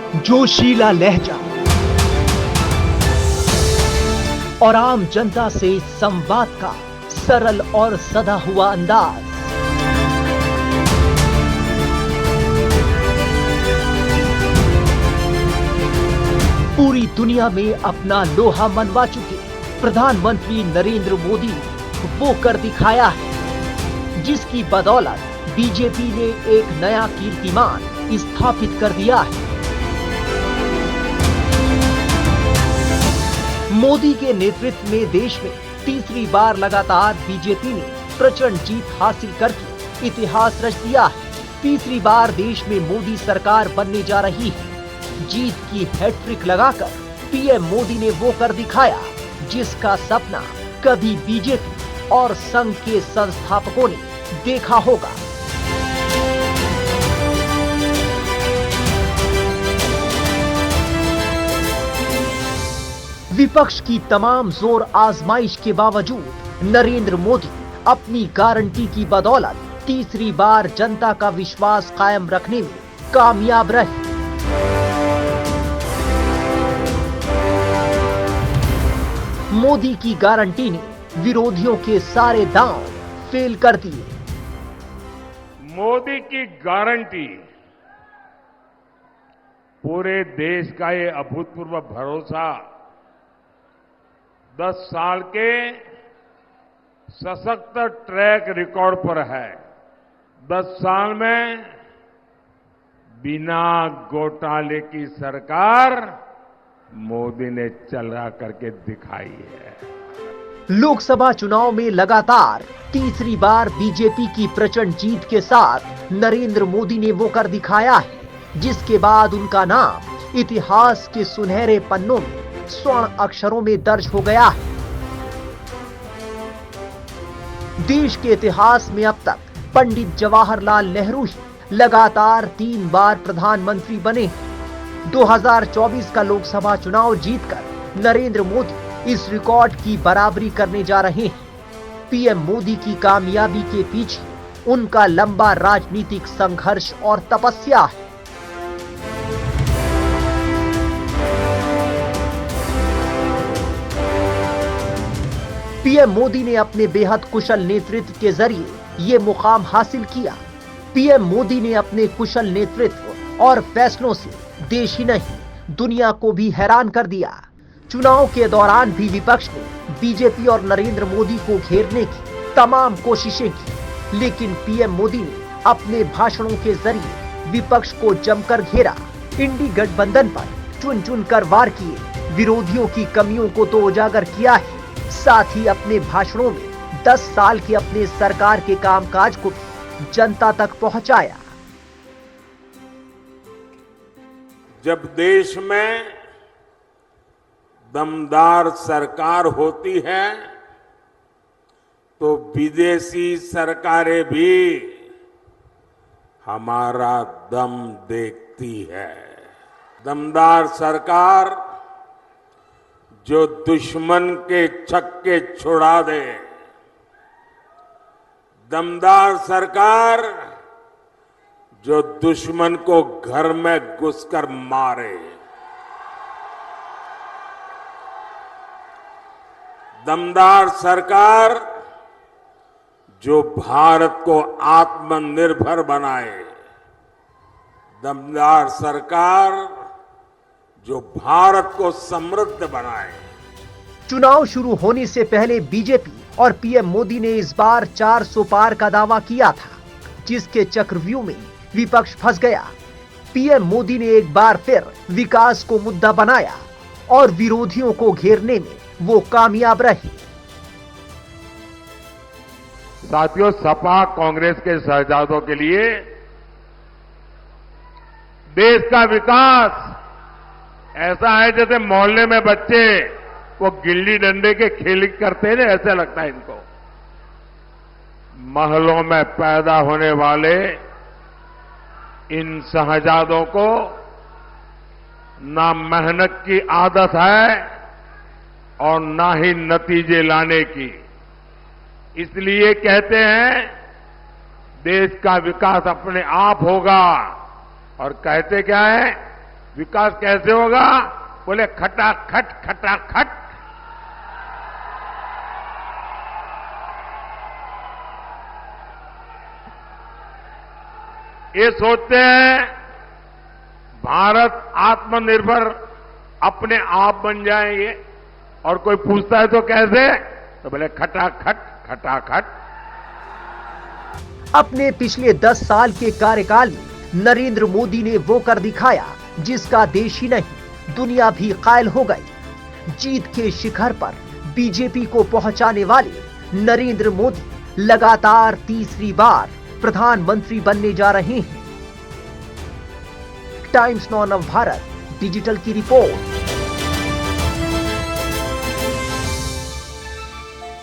जोशीला लहजा और आम जनता से संवाद का सरल और सदा हुआ अंदाज। पूरी दुनिया में अपना लोहा मनवा चुके प्रधानमंत्री नरेंद्र मोदी ने वो कर दिखाया है जिसकी बदौलत बीजेपी ने एक नया कीर्तिमान स्थापित कर दिया है। मोदी के नेतृत्व में देश में तीसरी बार लगातार बीजेपी ने प्रचंड जीत हासिल करके इतिहास रच दिया है। तीसरी बार देश में मोदी सरकार बनने जा रही है। जीत की हैट्रिक लगाकर पीएम मोदी ने वो कर दिखाया जिसका सपना कभी बीजेपी और संघ के संस्थापकों ने देखा होगा। विपक्ष की तमाम जोर आजमाइश के बावजूद नरेंद्र मोदी अपनी गारंटी की बदौलत तीसरी बार जनता का विश्वास कायम रखने में कामयाब रहे। मोदी की गारंटी ने विरोधियों के सारे दांव फेल कर दिए। मोदी की गारंटी पूरे देश का ये अभूतपूर्व भरोसा 10 साल के सशक्त ट्रैक रिकॉर्ड पर है। 10 साल में बिना घोटाले की सरकार मोदी ने चला करके दिखाई है। लोकसभा चुनाव में लगातार तीसरी बार बीजेपी की प्रचंड जीत के साथ नरेंद्र मोदी ने वो कर दिखाया है जिसके बाद उनका नाम इतिहास के सुनहरे पन्नों में स्वर्ण अक्षरों में दर्ज हो गया है। देश के इतिहास में अब तक पंडित जवाहरलाल नेहरू ही लगातार 3 बार प्रधानमंत्री बने। 2024 का लोकसभा चुनाव जीतकर नरेंद्र मोदी इस रिकॉर्ड की बराबरी करने जा रहे हैं। पीएम मोदी की कामयाबी के पीछे उनका लंबा राजनीतिक संघर्ष और तपस्या है। पीएम मोदी ने अपने बेहद कुशल नेतृत्व के जरिए ये मुकाम हासिल किया। पीएम मोदी ने अपने कुशल नेतृत्व और फैसलों से देश ही नहीं दुनिया को भी हैरान कर दिया। चुनाव के दौरान भी विपक्ष ने बीजेपी और नरेंद्र मोदी को घेरने की तमाम कोशिशें की, लेकिन पीएम मोदी ने अपने भाषणों के जरिए विपक्ष को जमकर घेरा। इंडी गठबंधन पर चुन चुन कर वार किए, विरोधियों की कमियों को तो उजागर किया है, साथ ही अपने भाषणों में 10 साल के अपने सरकार के कामकाज को जनता तक पहुंचाया। जब देश में दमदार सरकार होती है तो विदेशी सरकारें भी हमारा दम देखती है। दमदार सरकार जो दुश्मन के छक्के छुड़ा दे, दमदार सरकार जो दुश्मन को घर में घुसकर मारे, दमदार सरकार जो भारत को आत्मनिर्भर बनाए, दमदार सरकार जो भारत को समृद्ध बनाए। चुनाव शुरू होने से पहले बीजेपी और पीएम मोदी ने इस बार 400 पार का दावा किया था, जिसके चक्रव्यूह में विपक्ष फंस गया। पीएम मोदी ने एक बार फिर विकास को मुद्दा बनाया और विरोधियों को घेरने में वो कामयाब रहे। साथियों, सपा कांग्रेस के शहजादों के लिए देश का विकास ऐसा है जैसे मोहल्ले में बच्चे वो गिल्ली डंडे के खेल करते हैं, ऐसा लगता है इनको। महलों में पैदा होने वाले इन शहजादों को ना मेहनत की आदत है और ना ही नतीजे लाने की। इसलिए कहते हैं देश का विकास अपने आप होगा, और कहते क्या है, विकास कैसे होगा? बोले खटाखट खटाखट। ये सोचते हैं भारत आत्मनिर्भर अपने आप बन जाएंगे, और कोई पूछता है तो कैसे, तो बोले खटाखट खटाखट। अपने पिछले 10 साल के कार्यकाल में नरेंद्र मोदी ने वो कर दिखाया जिसका देश ही नहीं दुनिया भी कायल हो गई। जीत के शिखर पर बीजेपी को पहुंचाने वाले नरेंद्र मोदी लगातार तीसरी बार प्रधानमंत्री बनने जा रहे हैं। टाइम्स नाउ नवभारत डिजिटल की रिपोर्ट।